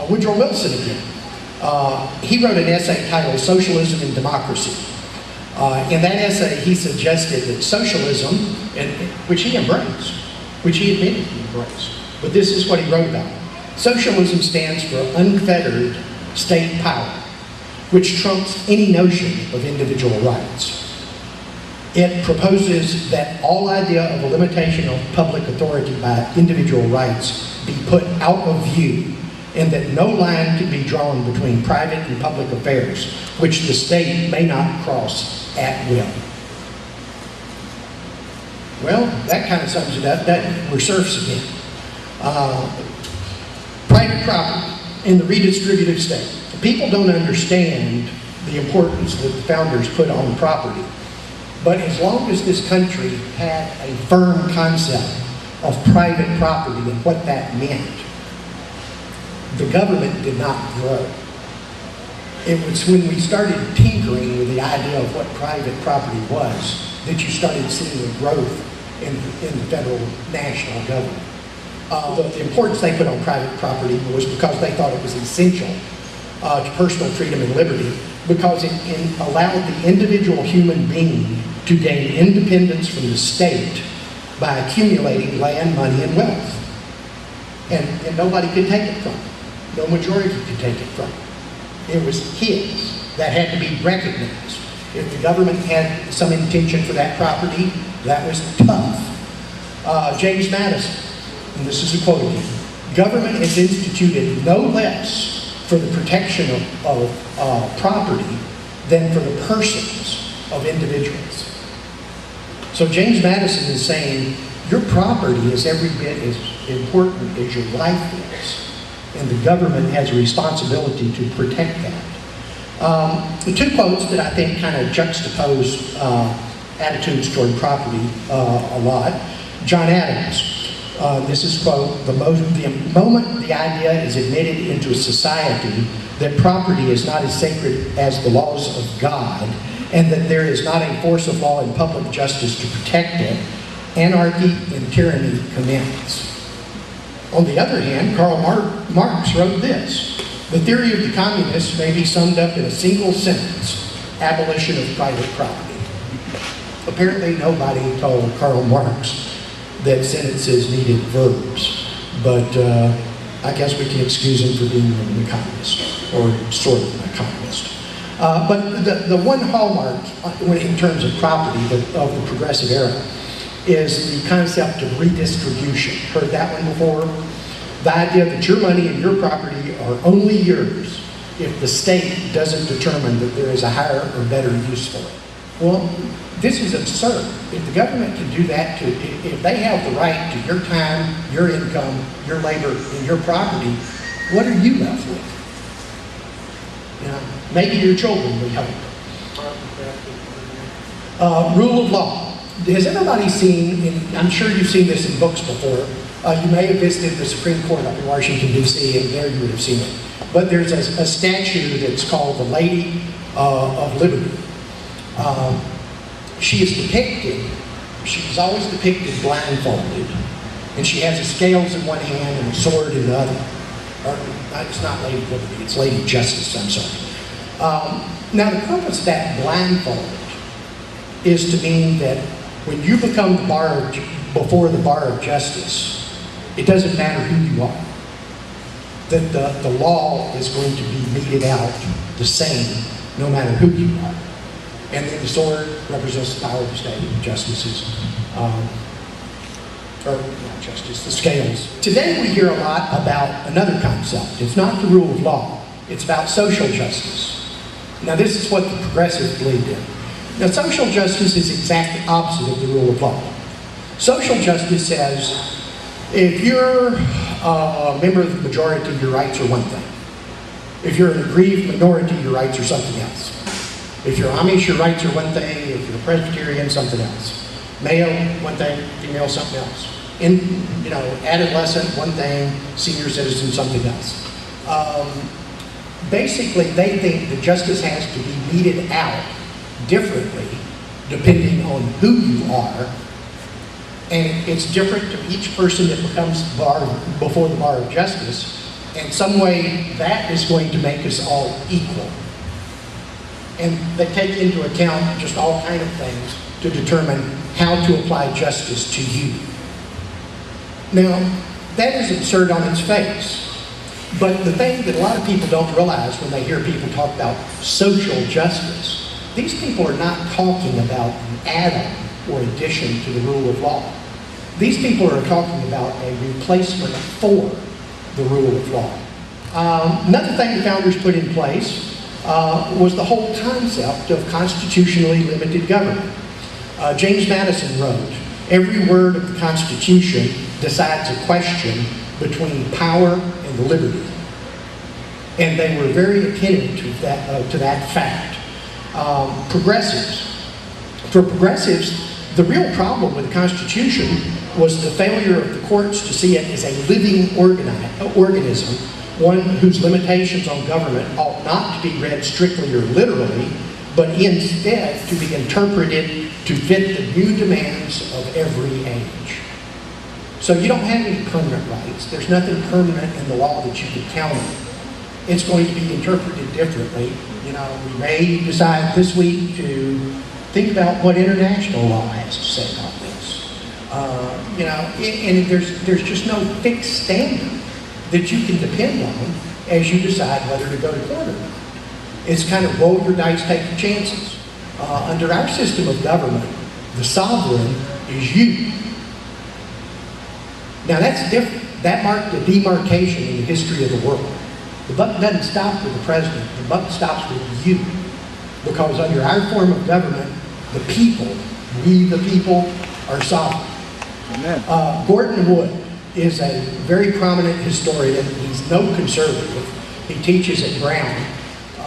Woodrow Wilson again. He wrote an essay titled Socialism and Democracy. In that essay, he suggested that socialism, which he embraced, which he admitted he embraced, but this is what he wrote about. Socialism stands for unfettered state power, which trumps any notion of individual rights. It proposes that all idea of a limitation of public authority by individual rights be put out of view, and that no line can be drawn between private and public affairs, which the state may not cross at will. Well, that kind of sums it up. We're serfs again. Private property in the redistributive state. People don't understand the importance that the founders put on property. But as long as this country had a firm concept of private property and what that meant, the government did not grow. It was when we started tinkering with the idea of what private property was that you started seeing the growth in the federal national government. The importance they put on private property was because they thought it was essential to personal freedom and liberty, because it allowed the individual human being to gain independence from the state by accumulating land, money, and wealth. And nobody could take it from him. No majority could take it from him. It was his. That had to be recognized. If the government had some intention for that property, that was tough. James Madison, and this is a quote again, "Government is instituted no less for the protection of property than for the persons of individuals." So James Madison is saying your property is every bit as important as your life is, and the government has a responsibility to protect that. The two quotes that I think kind of juxtapose attitudes toward property a lot. John Adams, this is quote, the moment the idea is admitted into a society that property is not as sacred as the laws of God, and that there is not a force of law and public justice to protect it, anarchy and tyranny commence. On the other hand, Karl Marx wrote this: "The theory of the communists may be summed up in a single sentence: abolition of private property." Apparently nobody told Karl Marx that sentences needed verbs, but I guess we can excuse him for being an economist, or sort of an economist. But the one hallmark in terms of property of the progressive era is the concept of redistribution. Heard that one before? The idea that your money and your property are only yours if the state doesn't determine that there is a higher or better use for it. Well, this is absurd. If the government can do that, if they have the right to your time, your income, your labor, and your property, what are you left with? You know, maybe your children would help. Rule of law. Has everybody seen, and I'm sure you've seen this in books before, you may have visited the Supreme Court up in Washington, D.C., and there you would have seen it. But there's a statue that's called the Lady of Liberty. She is depicted, she's always depicted blindfolded, and she has the scales in one hand and a sword in the other. Or, it's not Lady Liberty, it's Lady Justice, I'm sorry. Now the purpose of that blindfold is to mean that when you become before the bar of justice, it doesn't matter who you are. That the law is going to be meted out the same no matter who you are. And then the sword represents the power of the state, justice is, the scales. Today we hear a lot about another concept. It's not the rule of law. It's about social justice. Now this is what the progressives believed in. Now social justice is exactly opposite of the rule of law. Social justice says, if you're a member of the majority, your rights are one thing. If you're an aggrieved minority, your rights are something else. If you're Amish, your rights are one thing. If you're Presbyterian, something else. Male, one thing. Female, something else. Adolescent, one thing. Senior citizen, something else. Basically, they think that justice has to be meted out differently depending on who you are, and it's different to each person that becomes before the bar of justice, and some way that is going to make us all equal. And they take into account just all kinds of things to determine how to apply justice to you. Now, that is absurd on its face. But the thing that a lot of people don't realize when they hear people talk about social justice, these people are not talking about an add-on or addition to the rule of law. These people are talking about a replacement for the rule of law. Another thing the founders put in place was the whole concept of constitutionally limited government. James Madison wrote, "Every word of the Constitution decides a question between power and liberty." And they were very attentive to that fact. For progressives, the real problem with the Constitution was the failure of the courts to see it as a living organism, one whose limitations on government ought not to be read strictly or literally, but instead to be interpreted to fit the new demands of every age. So you don't have any permanent rights. There's nothing permanent in the law that you can count on. It's going to be interpreted differently. You know, we may decide this week to think about what international law has to say about this. You know, and there's just no fixed standard that you can depend on as you decide whether to go to court or not. It's kind of roll your dice, take your chances. Under our system of government, the sovereign is you. Now that's different. That marked a demarcation in the history of the world. The buck doesn't stop with the president. The buck stops with you. Because under our form of government, the people, we the people, are sovereign. Amen. Gordon Wood is a very prominent historian. He's no conservative. He teaches at Brown.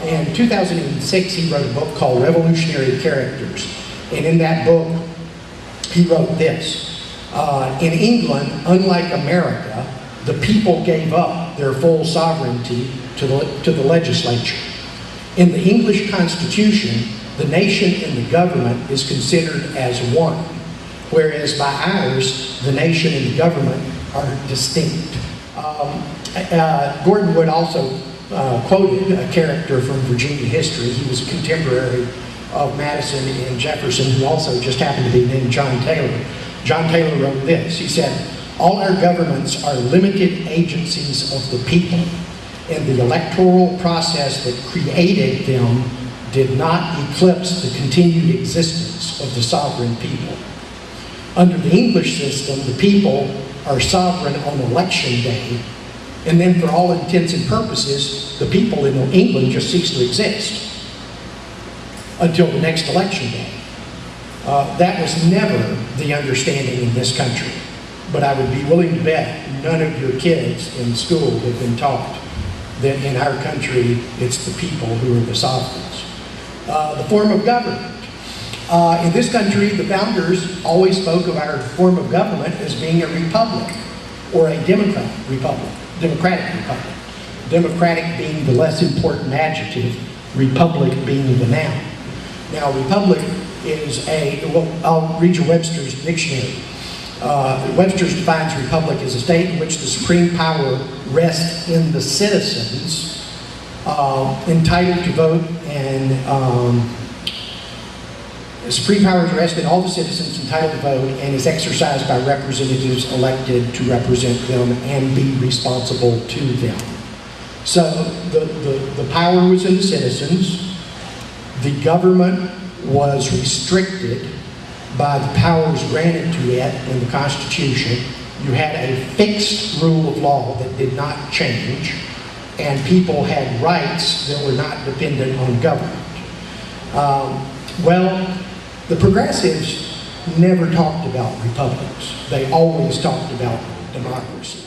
In 2006, he wrote a book called Revolutionary Characters. And in that book, he wrote this. In England, unlike America, the people gave up their full sovereignty to the legislature. In the English Constitution, the nation and the government is considered as one, whereas by ours, the nation and the government are distinct. Gordon Wood also quoted a character from Virginia history. He was a contemporary of Madison and Jefferson, who also just happened to be named JohnTaylor. JohnTaylor wrote this. He said, "All our governments are limited agencies of the people, and the electoral process that created them did not eclipse the continued existence of the sovereign people. Under the English system, the people are sovereign on election day, and then for all intents and purposes, the people in England just cease to exist until the next election day." That was never the understanding in this country. But I would be willing to bet none of your kids in school have been taught that in our country, it's the people who are the sovereigns. The form of government. In this country, the founders always spoke of our form of government as being a republic or a democratic republic. Democratic being the less important adjective, republic being the noun. Now, republic is I'll read you Webster's dictionary. Webster's defines republic as a state in which the supreme power rests in the citizens, entitled to vote, and the supreme power is rested in all the citizens entitled to vote and is exercised by representatives elected to represent them and be responsible to them. So the power was in the citizens. The government was restricted by the powers granted to it in the Constitution. You had a fixed rule of law that did not change, and people had rights that were not dependent on government. Well, the progressives never talked about republics. They always talked about democracy.